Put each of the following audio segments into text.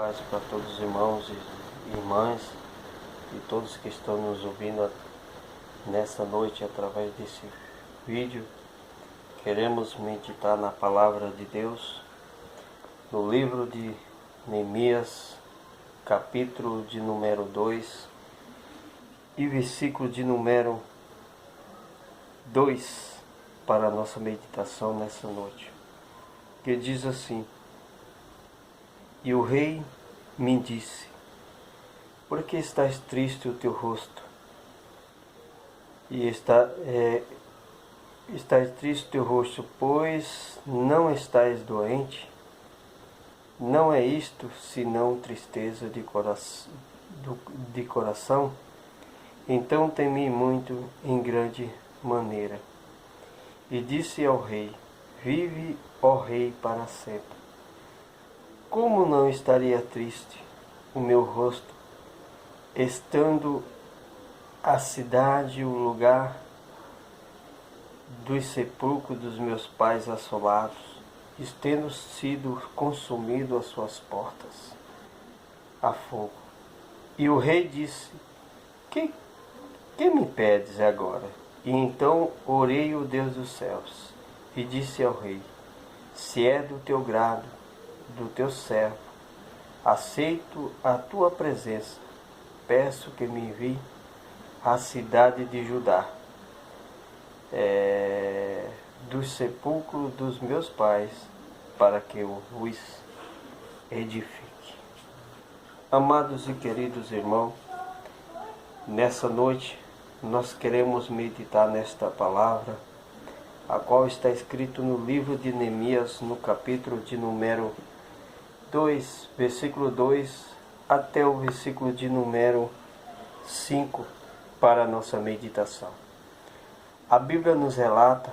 paz para todos os irmãos e irmãs e todos que estão nos ouvindo nessa noite através desse vídeo. Queremos meditar na palavra de Deus no livro de Neemias, capítulo de número 2 e versículo de número 2 para a nossa meditação nessa noite, que diz assim: E o rei me disse: Por que estás triste o teu rosto? E estás triste o teu rosto, pois não estás doente? Não é isto senão tristeza de coração? Então temi muito em grande maneira. E disse ao rei: Vive, ó rei, para sempre. Como não estaria triste o meu rosto, estando a cidade, o lugar dos sepulcros dos meus pais assolados, tendo sido consumido as suas portas a fogo? E o rei disse: Que me pedes agora? E então orei ao Deus dos céus e disse ao rei: Se é do teu grado, do teu servo, aceito a tua presença, peço que me envie à cidade de Judá, dos sepulcros dos meus pais, para que eu os edifique. Amados e queridos irmãos, nessa noite nós queremos meditar nesta palavra, a qual está escrito no livro de Neemias, no capítulo de número 2, versículo 2 até o versículo de número 5 para a nossa meditação. A Bíblia nos relata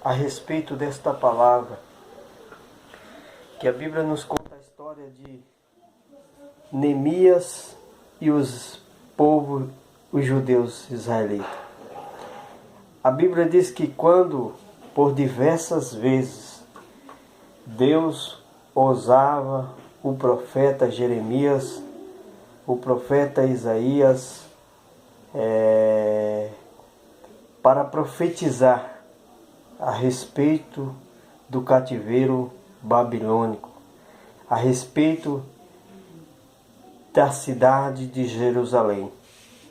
a respeito desta palavra, que a Bíblia nos conta a história de Neemias e os judeus israelitas. A Bíblia diz que quando, por diversas vezes, Deus usava o profeta Jeremias, o profeta Isaías, para profetizar a respeito do cativeiro babilônico, a respeito da cidade de Jerusalém.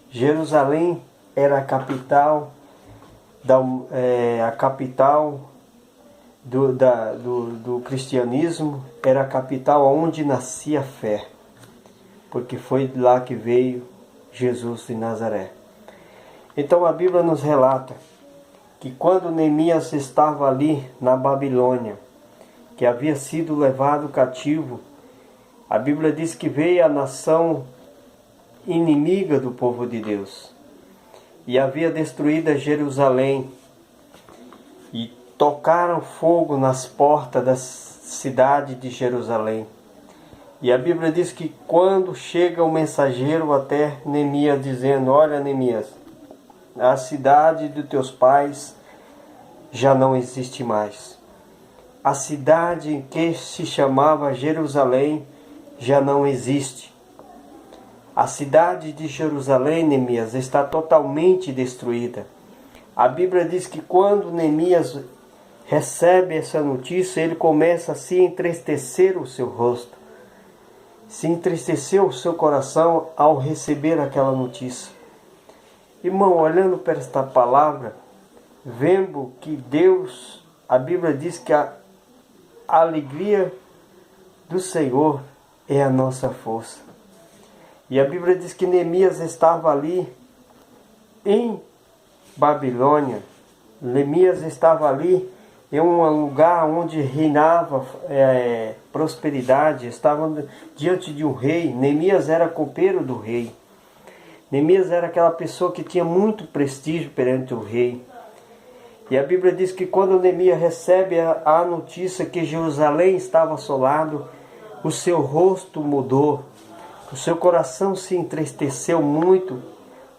Jerusalém era a capital do cristianismo, era a capital onde nascia a fé, porque foi lá que veio Jesus de Nazaré. Então a Bíblia nos relata que quando Neemias estava ali na Babilônia, que havia sido levado cativo, a Bíblia diz que veio a nação inimiga do povo de Deus e havia destruído Jerusalém, e tocaram fogo nas portas da cidade de Jerusalém. E a Bíblia diz que quando chega o mensageiro até Neemias dizendo: Olha, Neemias, a cidade dos teus pais já não existe mais. A cidade que se chamava Jerusalém já não existe. A cidade de Jerusalém, Neemias, está totalmente destruída. A Bíblia diz que quando Neemias recebe essa notícia, ele começa a se entristecer o seu rosto. Se entristeceu o seu coração ao receber aquela notícia. Irmão, olhando para esta palavra, vendo que Deus, a Bíblia diz que a alegria do Senhor é a nossa força. E a Bíblia diz que Neemias estava ali em Babilônia. Neemias estava ali em um lugar onde reinava prosperidade, estava diante de um rei. Neemias era copeiro do rei. Neemias era aquela pessoa que tinha muito prestígio perante o rei. E a Bíblia diz que quando Neemias recebe a notícia que Jerusalém estava assolado, o seu rosto mudou, o seu coração se entristeceu muito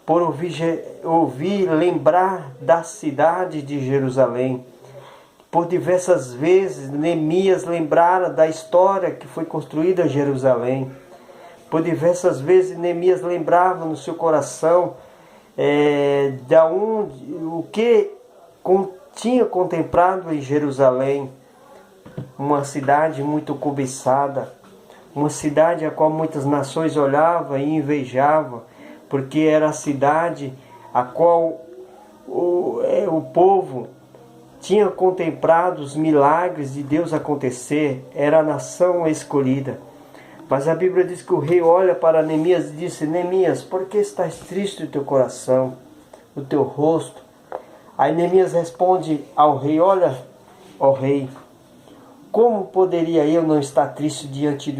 por ouvir lembrar da cidade de Jerusalém, Por diversas vezes, Neemias lembrara da história que foi construída em Jerusalém. Por diversas vezes, Neemias lembrava no seu coração o que tinha contemplado em Jerusalém. Uma cidade muito cobiçada, uma cidade a qual muitas nações olhavam e invejavam, porque era a cidade a qual o povo tinha contemplado os milagres de Deus acontecer, era a nação escolhida. Mas a Bíblia diz que o rei olha para Neemias e disse: Neemias, por que estás triste o teu coração, o teu rosto? Aí Neemias responde ao rei: olha, ó rei, como poderia eu não estar triste diante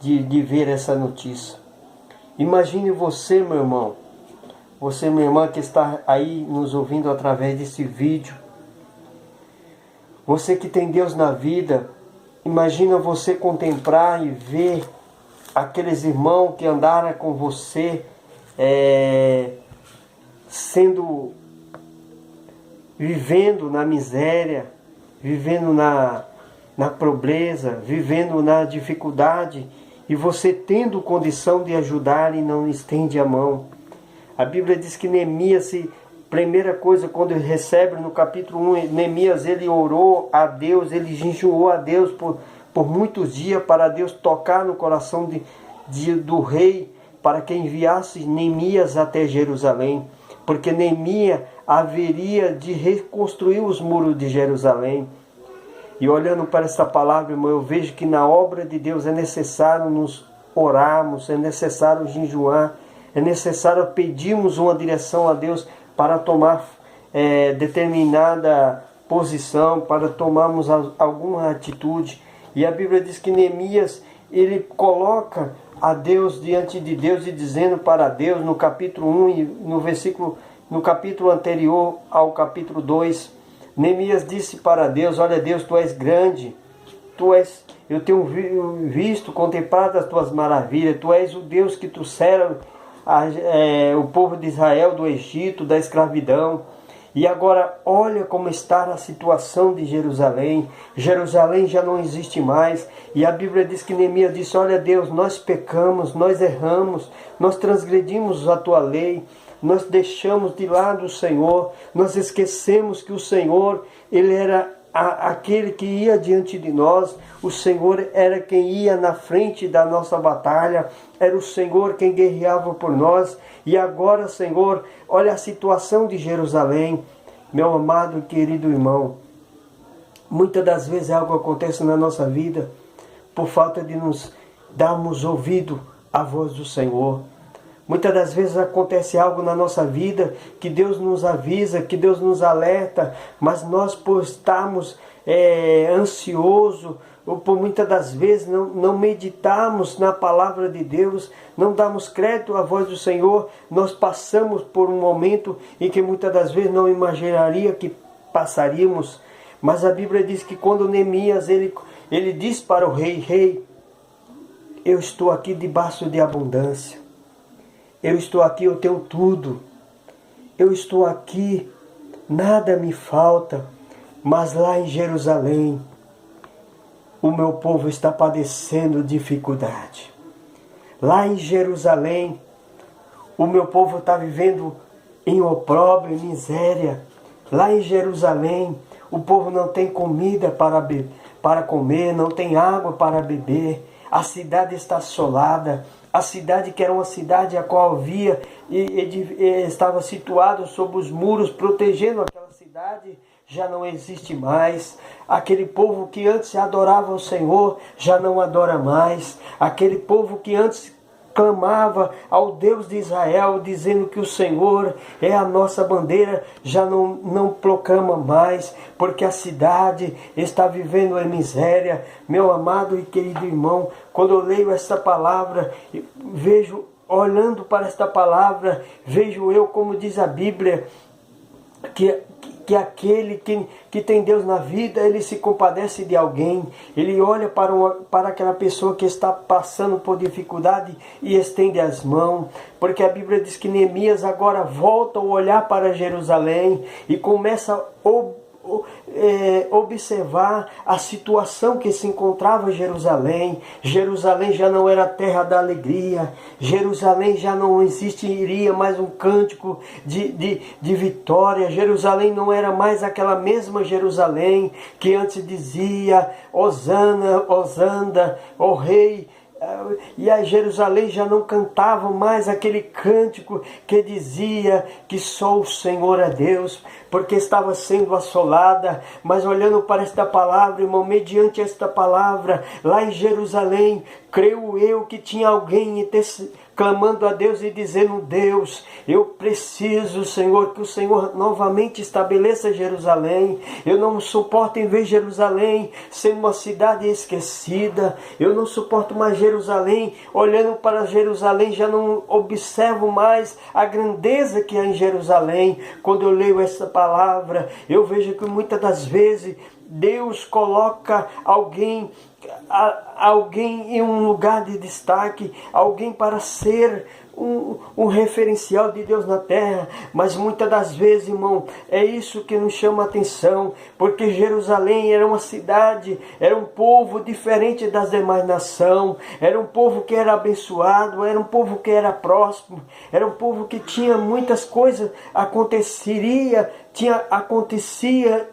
de ver essa notícia? Imagine você, meu irmão, você, minha irmã, que está aí nos ouvindo através desse vídeo. Você que tem Deus na vida, imagina você contemplar e ver aqueles irmãos que andaram com você, vivendo na miséria, vivendo na pobreza, vivendo na dificuldade, e você tendo condição de ajudar e não estende a mão. A Bíblia diz que Neemias, primeira coisa, quando ele recebe no capítulo 1, Neemias, ele orou a Deus, ele jejuou a Deus por muitos dias, para Deus tocar no coração do rei, para que enviasse Neemias até Jerusalém, porque Neemias haveria de reconstruir os muros de Jerusalém. E olhando para essa palavra, irmão, eu vejo que na obra de Deus é necessário nos orarmos, é necessário jejuar, é necessário pedirmos uma direção a Deus para tomar determinada posição, para tomarmos alguma atitude. E a Bíblia diz que Neemias, ele coloca a Deus diante de Deus e dizendo para Deus, no capítulo 1 e no capítulo anterior ao capítulo 2, Neemias disse para Deus: olha Deus, Tu és grande, eu tenho visto, contemplado as Tuas maravilhas, Tu és o Deus que trouxeram o povo de Israel do Egito, da escravidão. E agora olha como está a situação de Jerusalém. Jerusalém já não existe mais. E a Bíblia diz que Neemias disse: olha Deus, nós pecamos, nós erramos, nós transgredimos a Tua lei, nós deixamos de lado o Senhor, nós esquecemos que o Senhor, Ele era aquele que ia diante de nós, o Senhor era quem ia na frente da nossa batalha, era o Senhor quem guerreava por nós. E agora, Senhor, olha a situação de Jerusalém. Meu amado e querido irmão, muitas das vezes algo acontece na nossa vida por falta de nos darmos ouvido à voz do Senhor. Muitas das vezes acontece algo na nossa vida que Deus nos avisa, que Deus nos alerta, mas nós, por estarmos ansiosos, ou por muitas das vezes não meditarmos na palavra de Deus, não damos crédito à voz do Senhor, nós passamos por um momento em que muitas das vezes não imaginaria que passaríamos. Mas a Bíblia diz que quando Neemias ele diz para o rei: rei, eu estou aqui debaixo de abundância, eu estou aqui, eu tenho tudo, eu estou aqui, nada me falta, mas lá em Jerusalém o meu povo está padecendo dificuldade. Lá em Jerusalém o meu povo está vivendo em opróbrio, em miséria. Lá em Jerusalém o povo não tem comida para comer, não tem água para beber. A cidade está assolada. A cidade que era uma cidade a qual havia estava situado sob os muros, protegendo aquela cidade, já não existe mais. Aquele povo que antes adorava o Senhor, já não adora mais. Aquele povo que antes clamava ao Deus de Israel, dizendo que o Senhor é a nossa bandeira, já não proclama mais, porque a cidade está vivendo em miséria. Meu amado e querido irmão, quando eu leio essa palavra, olhando para esta palavra, vejo eu, como diz a Bíblia, que aquele que tem Deus na vida, ele se compadece de alguém, ele olha para aquela pessoa que está passando por dificuldade e estende as mãos, porque a Bíblia diz que Neemias agora volta a olhar para Jerusalém e começa a observar a situação que se encontrava Jerusalém. Jerusalém já não era terra da alegria. Jerusalém já não existiria mais um cântico de vitória. Jerusalém não era mais aquela mesma Jerusalém que antes dizia: Hosana, Hosana, ó Rei. E a Jerusalém já não cantava mais aquele cântico que dizia que só o Senhor é Deus, porque estava sendo assolada. Mas olhando para esta palavra, irmão, mediante esta palavra, lá em Jerusalém, creio eu que tinha alguém clamando a Deus e dizendo: Deus, eu preciso, Senhor, que o Senhor novamente estabeleça Jerusalém. Eu não suporto em ver Jerusalém sendo uma cidade esquecida. Eu não suporto mais Jerusalém. Olhando para Jerusalém, já não observo mais a grandeza que há em Jerusalém. Quando eu leio essa palavra, eu vejo que muitas das vezes Deus coloca alguém em um lugar de destaque, alguém para ser um referencial de Deus na terra. Mas muitas das vezes, irmão, é isso que nos chama a atenção, porque Jerusalém era uma cidade, era um povo diferente das demais nações, era um povo que era abençoado, era um povo que era próximo, era um povo que tinha muitas coisas, acontecia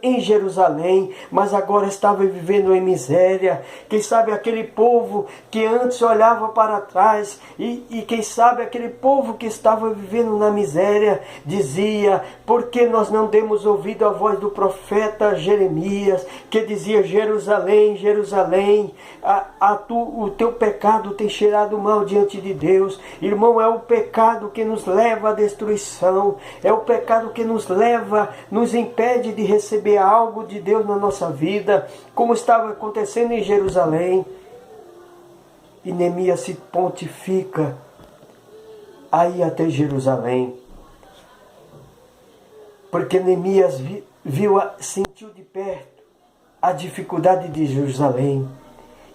em Jerusalém, mas agora estava vivendo em miséria. Quem sabe aquele povo que antes olhava para trás, e quem sabe aquele povo que estava vivendo na miséria, dizia: por que nós não demos ouvido à voz do profeta Jeremias, que dizia: Jerusalém, Jerusalém, o teu pecado tem cheirado mal diante de Deus. Irmão, é o pecado que nos leva à destruição, é o pecado que nos impede de receber algo de Deus na nossa vida, como estava acontecendo em Jerusalém. E Neemias se pontifica a ir até Jerusalém, porque Neemias sentiu de perto a dificuldade de Jerusalém.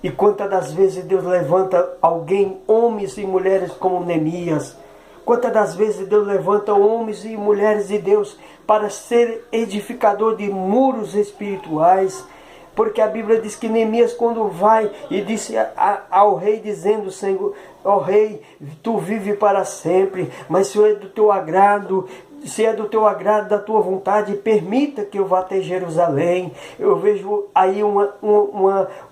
E quantas das vezes Deus levanta alguém, homens e mulheres como Neemias. Quantas das vezes Deus levanta homens e mulheres de Deus para ser edificador de muros espirituais. Porque a Bíblia diz que Neemias, quando vai e disse ao rei, dizendo: Senhor, ó rei, tu vive para sempre, mas se é do teu agrado, da tua vontade, permita que eu vá até Jerusalém. Eu vejo aí um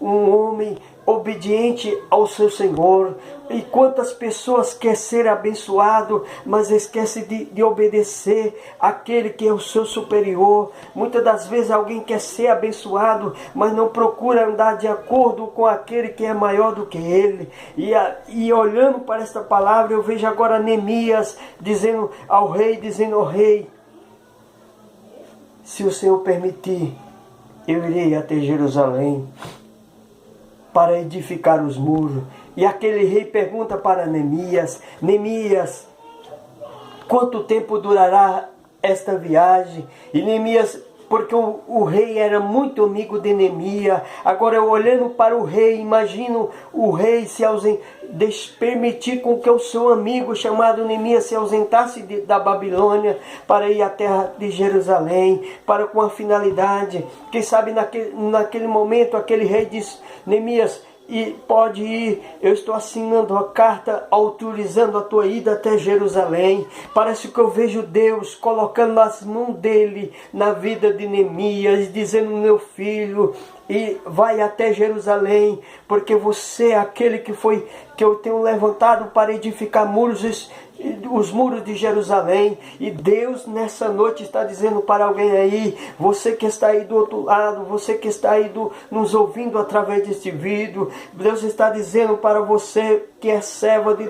homem obediente ao seu Senhor. E quantas pessoas querem ser abençoado, mas esquece de obedecer àquele que é o seu superior. Muitas das vezes alguém quer ser abençoado, mas não procura andar de acordo com aquele que é maior do que ele. E olhando para esta palavra, eu vejo agora Neemias dizendo ao rei, ó rei, se o Senhor permitir, eu irei até Jerusalém para edificar os muros. E aquele rei pergunta para Neemias: Neemias, quanto tempo durará esta viagem? E Neemias, porque o rei era muito amigo de Neemias, agora eu olhando para o rei, imagino o rei permitir com que o seu amigo chamado Neemias se ausentasse da Babilônia para ir à terra de Jerusalém, para com a finalidade. Quem sabe naquele momento aquele rei diz: Neemias, e pode ir, eu estou assinando a carta autorizando a tua ida até Jerusalém. Parece que eu vejo Deus colocando as mãos dele na vida de Neemias, dizendo: meu filho, e vai até Jerusalém, porque você é aquele que eu tenho levantado para edificar os muros de Jerusalém. E Deus nessa noite está dizendo para alguém aí, você que está aí do outro lado, você que está aí nos ouvindo através deste vídeo, Deus está dizendo para você que é servo de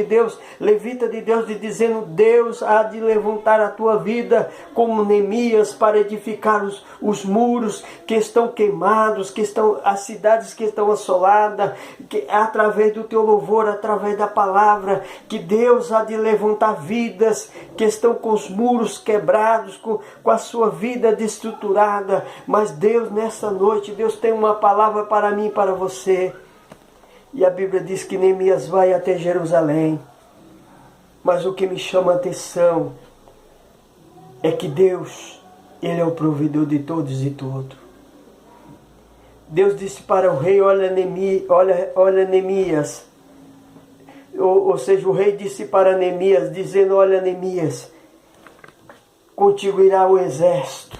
Deus, levita de Deus, dizendo: Deus há de levantar a tua vida como Neemias para edificar os muros que estão queimados, as cidades que estão assoladas, que através do teu louvor, através da palavra, que Deus há de levantar vidas que estão com os muros quebrados, com a sua vida destruturada. Mas Deus, nessa noite, Deus tem uma palavra para mim e para você. E a Bíblia diz que Neemias vai até Jerusalém. Mas o que me chama a atenção é que Deus Ele é o provedor de todos e tudo. Deus disse para o rei, olha Neemias. Ou seja, o rei disse para Neemias, dizendo, olha Neemias, contigo irá o exército.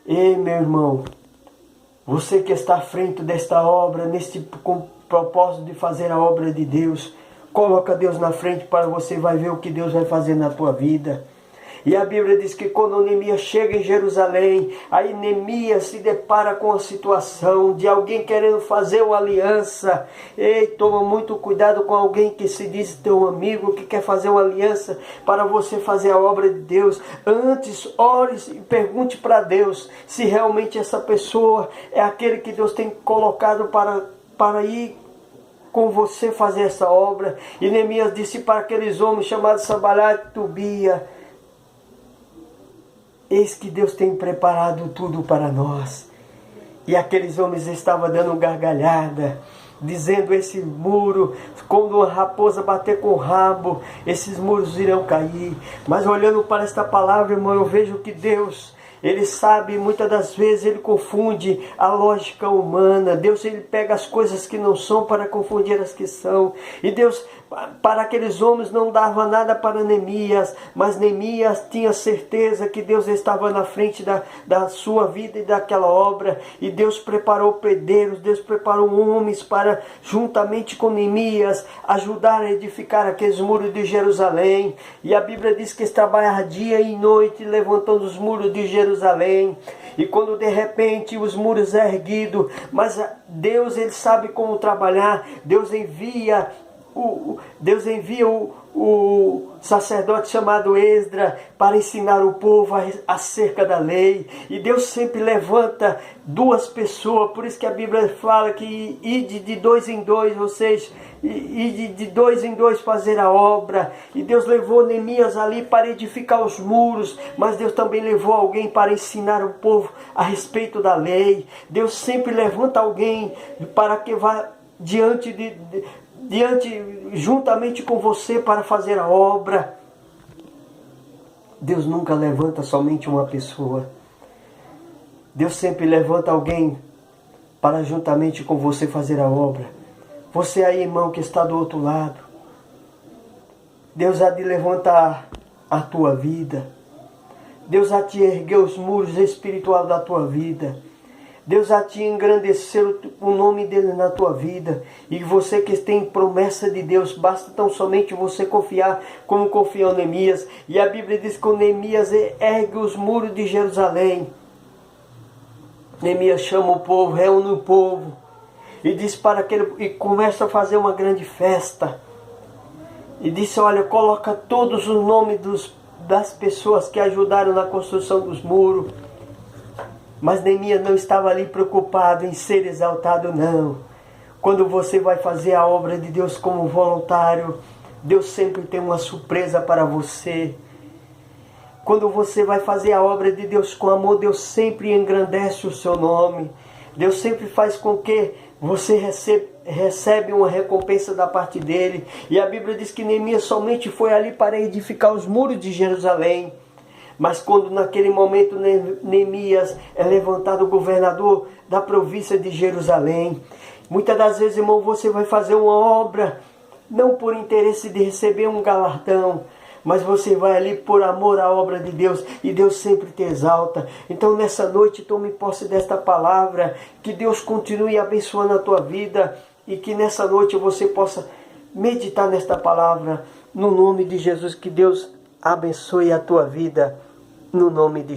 Ei, meu irmão, você que está à frente desta obra, com o propósito de fazer a obra de Deus, coloca Deus na frente para você vai ver o que Deus vai fazer na tua vida. E a Bíblia diz que quando Neemias chega em Jerusalém, aí Neemias se depara com a situação de alguém querendo fazer uma aliança. Ei, toma muito cuidado com alguém que se diz teu amigo, que quer fazer uma aliança para você fazer a obra de Deus. Antes, ore e pergunte para Deus se realmente essa pessoa é aquele que Deus tem colocado para ir com você fazer essa obra. E Neemias disse para aqueles homens chamados Sanbalate e Tobia, eis que Deus tem preparado tudo para nós. E aqueles homens estavam dando gargalhada, dizendo, esse muro, quando uma raposa bater com o rabo, esses muros irão cair. Mas olhando para esta palavra, irmão, eu vejo que Deus, Ele sabe, muitas das vezes Ele confunde a lógica humana. Deus, Ele pega as coisas que não são para confundir as que são. E Deus, para aqueles homens, não dava nada para Neemias, mas Neemias tinha certeza que Deus estava na frente da sua vida e daquela obra. E Deus preparou pedreiros, Deus preparou homens para, juntamente com Neemias, ajudar a edificar aqueles muros de Jerusalém. E a Bíblia diz que eles trabalhavam dia e noite levantando os muros de Jerusalém. E quando de repente os muros é erguidos, mas Deus, Ele sabe como trabalhar. Deus envia o sacerdote chamado Esdra para ensinar o povo acerca da lei. E Deus sempre levanta duas pessoas. Por isso que a Bíblia fala que ide de dois em dois, ou seja, ide de dois em dois fazer a obra. E Deus levou Neemias ali para edificar os muros, mas Deus também levou alguém para ensinar o povo a respeito da lei. Deus sempre levanta alguém para que vá juntamente com você para fazer a obra. Deus nunca levanta somente uma pessoa. Deus sempre levanta alguém para juntamente com você fazer a obra. Você aí, irmão, que está do outro lado, Deus há de levantar a tua vida. Deus há de erguer os muros espirituais da tua vida. Deus há de engrandecer o nome dele na tua vida. E você que tem promessa de Deus, basta tão somente você confiar como confiou Neemias. E a Bíblia diz que Neemias ergue os muros de Jerusalém. Neemias chama o povo, reúne o povo e diz para aquele, e começa a fazer uma grande festa. E disse, olha, coloca todos os nomes das pessoas que ajudaram na construção dos muros. Mas Neemias não estava ali preocupado em ser exaltado, não. Quando você vai fazer a obra de Deus como voluntário, Deus sempre tem uma surpresa para você. Quando você vai fazer a obra de Deus com amor, Deus sempre engrandece o seu nome. Deus sempre faz com que você recebe uma recompensa da parte dele. E a Bíblia diz que Neemias somente foi ali para edificar os muros de Jerusalém. Mas quando naquele momento Neemias é levantado governador da província de Jerusalém, muitas das vezes, irmão, você vai fazer uma obra, não por interesse de receber um galardão, mas você vai ali por amor à obra de Deus, e Deus sempre te exalta. Então nessa noite tome posse desta palavra, que Deus continue abençoando a tua vida, e que nessa noite você possa meditar nesta palavra, no nome de Jesus, que Deus abençoe a tua vida, no nome de Jesus.